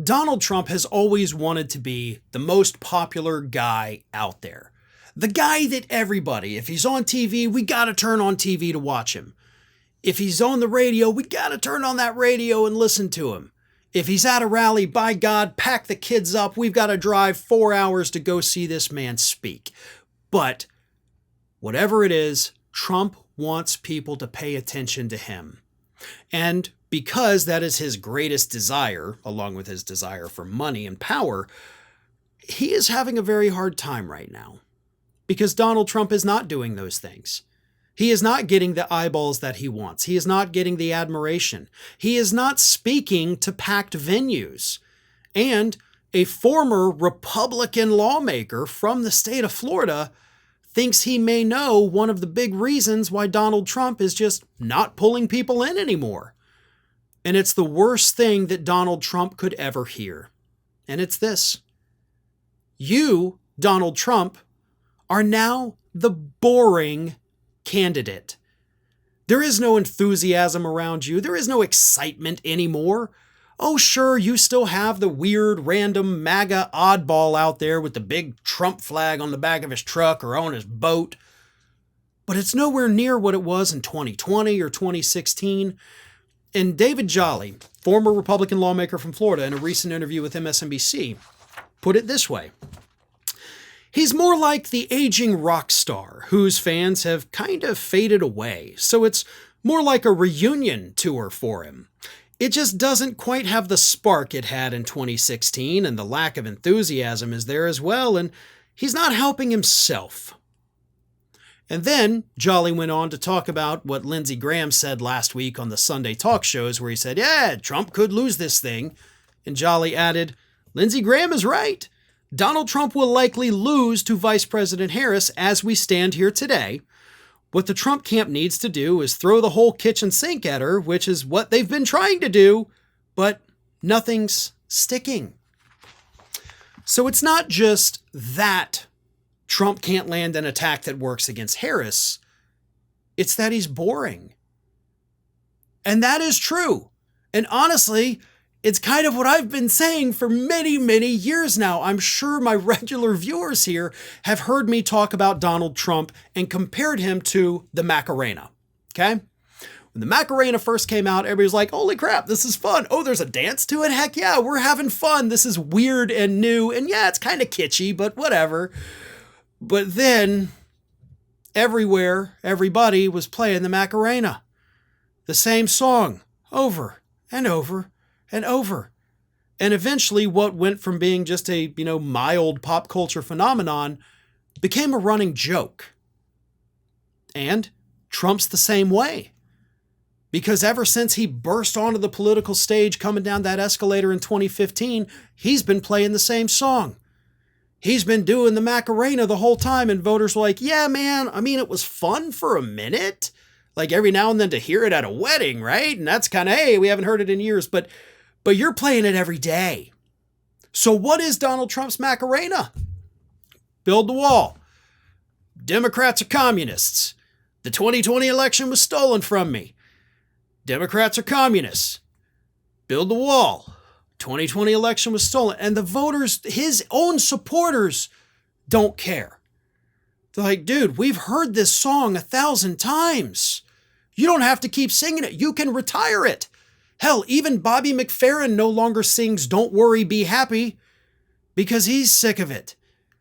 Donald Trump has always wanted to be the most popular guy out there. The guy that everybody, if he's on TV, we gotta turn on TV to watch him. If he's on the radio, we gotta turn on that radio and listen to him. If he's at a rally, by God, pack the kids up. We've got to drive 4 hours to go see this man speak. But whatever it is, Trump wants people to pay attention to him. And because that is his greatest desire, along with his desire for money and power, he is having a very hard time right now. Because Donald Trump is not doing those things. He is not getting the eyeballs that he wants. He is not getting the admiration. He is not speaking to packed venues. And a former Republican lawmaker from the state of Florida thinks he may know one of the big reasons why Donald Trump is just not pulling people in anymore. And it's the worst thing that Donald Trump could ever hear. And it's this. You, Donald Trump, are now the boring candidate. There is no enthusiasm around you. There is no excitement anymore. Oh, sure, you still have the weird, random MAGA oddball out there with the big Trump flag on the back of his truck or on his boat. But it's nowhere near what it was in 2020 or 2016. And David Jolly, former Republican lawmaker from Florida, in a recent interview with MSNBC, put it this way. He's more like the aging rock star whose fans have kind of faded away, so it's more like a reunion tour for him. It just doesn't quite have the spark it had in 2016, and the lack of enthusiasm is there as well, and he's not helping himself. And then Jolly went on to talk about what Lindsey Graham said last week on the Sunday talk shows, where he said, yeah, Trump could lose this thing. And Jolly added, Lindsey Graham is right. Donald Trump will likely lose to Vice President Harris as we stand here today. What the Trump camp needs to do is throw the whole kitchen sink at her, which is what they've been trying to do, but nothing's sticking. So it's not just that Trump can't land an attack that works against Harris. It's that he's boring. And that is true. And honestly, it's kind of what I've been saying for many, many years now. I'm sure my regular viewers here have heard me talk about Donald Trump and compared him to the Macarena. Okay? When the Macarena first came out, everybody was like, holy crap, this is fun. Oh, there's a dance to it? Heck yeah, we're having fun. This is weird and new. And yeah, it's kind of kitschy, but whatever. But then everywhere, everybody was playing the Macarena. The same song over and over and over. And eventually what went from being just a, mild pop culture phenomenon became a running joke. And Trump's the same way. Because ever since he burst onto the political stage coming down that escalator in 2015, he's been playing the same song. He's been doing the Macarena the whole time, and voters were like, yeah, man, it was fun for a minute. Like every now and then to hear it at a wedding, right? And that's kind of, hey, we haven't heard it in years, but you're playing it every day. So what is Donald Trump's Macarena? Build the wall. Democrats are communists. The 2020 election was stolen from me. Democrats are communists. Build the wall. 2020 election was stolen. And the voters, his own supporters, don't care. They're like, dude, we've heard this song 1,000 times. You don't have to keep singing it. You can retire it. Hell, even Bobby McFerrin no longer sings Don't Worry, Be Happy because he's sick of it.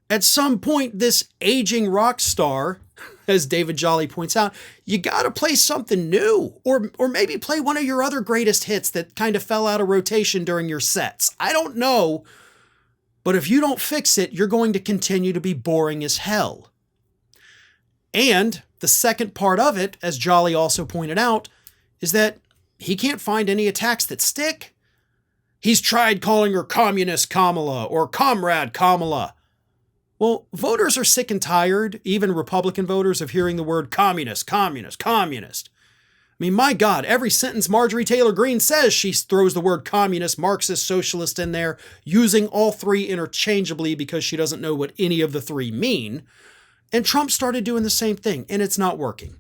At some point, this aging rock star, as David Jolly points out, you got to play something new or maybe play one of your other greatest hits that kind of fell out of rotation during your sets. I don't know, but if you don't fix it, you're going to continue to be boring as hell. And the second part of it, as Jolly also pointed out, is that he can't find any attacks that stick. He's tried calling her Communist Kamala or Comrade Kamala. Well, voters are sick and tired, even Republican voters, of hearing the word communist, communist, communist. My God, every sentence Marjorie Taylor Greene says, she throws the word communist, Marxist, socialist in there, using all three interchangeably because she doesn't know what any of the three mean. And Trump started doing the same thing, and it's not working.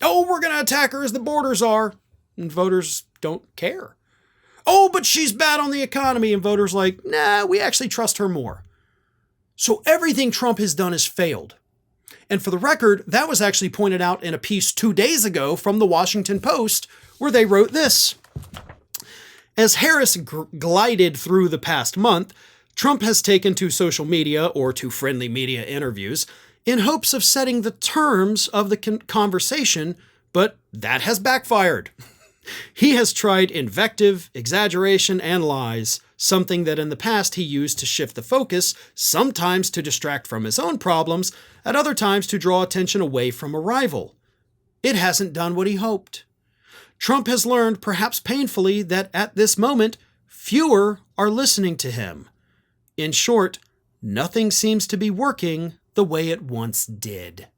Oh, we're going to attack her as the borders are. And voters don't care. Oh, but she's bad on the economy. And voters like, nah, we actually trust her more. So everything Trump has done has failed. And for the record, that was actually pointed out in a piece 2 days ago from the Washington Post, where they wrote this. As Harris glided through the past month, Trump has taken to social media or to friendly media interviews in hopes of setting the terms of the conversation, but that has backfired. He has tried invective, exaggeration, and lies, something that in the past he used to shift the focus, sometimes to distract from his own problems, at other times to draw attention away from a rival. It hasn't done what he hoped. Trump has learned, perhaps painfully, that at this moment, fewer are listening to him. In short, nothing seems to be working the way it once did.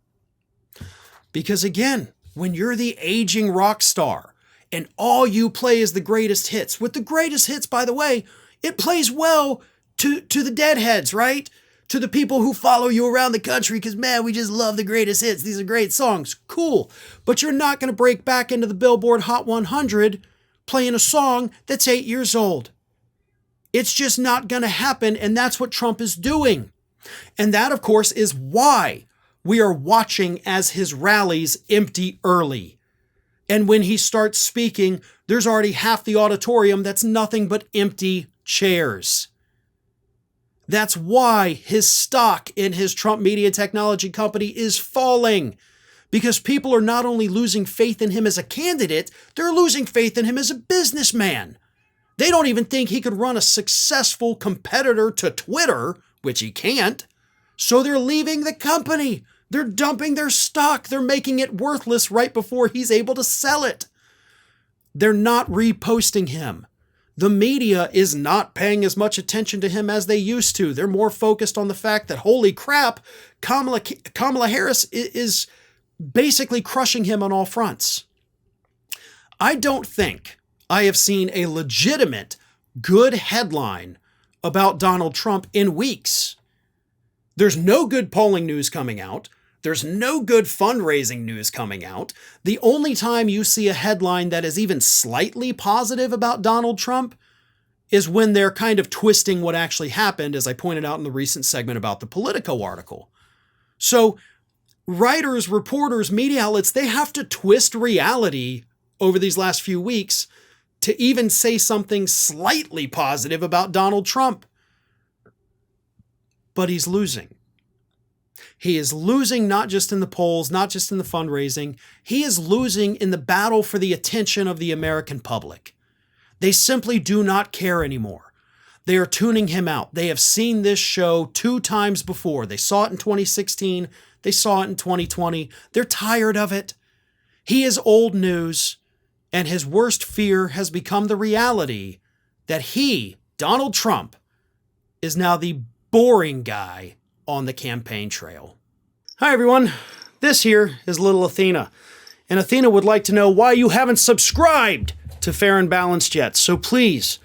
Because again, when you're the aging rock star and all you play is the greatest hits, with the greatest hits, by the way, it plays well to the deadheads, right? To the people who follow you around the country because, man, we just love the greatest hits. These are great songs. Cool. But you're not going to break back into the Billboard Hot 100 playing a song that's 8 years old. It's just not going to happen, and that's what Trump is doing. And that, of course, is why we are watching as his rallies empty early. And when he starts speaking, there's already half the auditorium that's nothing but empty chairs. That's why his stock in his Trump Media Technology Company is falling. Because people are not only losing faith in him as a candidate, they're losing faith in him as a businessman. They don't even think he could run a successful competitor to Twitter, which he can't. So they're leaving the company. They're dumping their stock. They're making it worthless right before he's able to sell it. They're not reposting him. The media is not paying as much attention to him as they used to. They're more focused on the fact that, holy crap, Kamala Harris is basically crushing him on all fronts. I don't think I have seen a legitimate, good headline about Donald Trump in weeks. There's no good polling news coming out. There's no good fundraising news coming out. The only time you see a headline that is even slightly positive about Donald Trump is when they're kind of twisting what actually happened, as I pointed out in the recent segment about the Politico article. So writers, reporters, media outlets, they have to twist reality over these last few weeks to even say something slightly positive about Donald Trump. But he's losing. He is losing not just in the polls, not just in the fundraising. He is losing in the battle for the attention of the American public. They simply do not care anymore. They are tuning him out. They have seen this show 2 times before. They saw it in 2016. They saw it in 2020. They're tired of it. He is old news, and his worst fear has become the reality that he, Donald Trump, is now the boring guy on the campaign trail. Hi, everyone. This here is little Athena. And Athena would like to know why you haven't subscribed to Fair and Balanced yet. So please,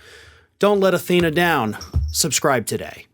don't let Athena down. Subscribe today.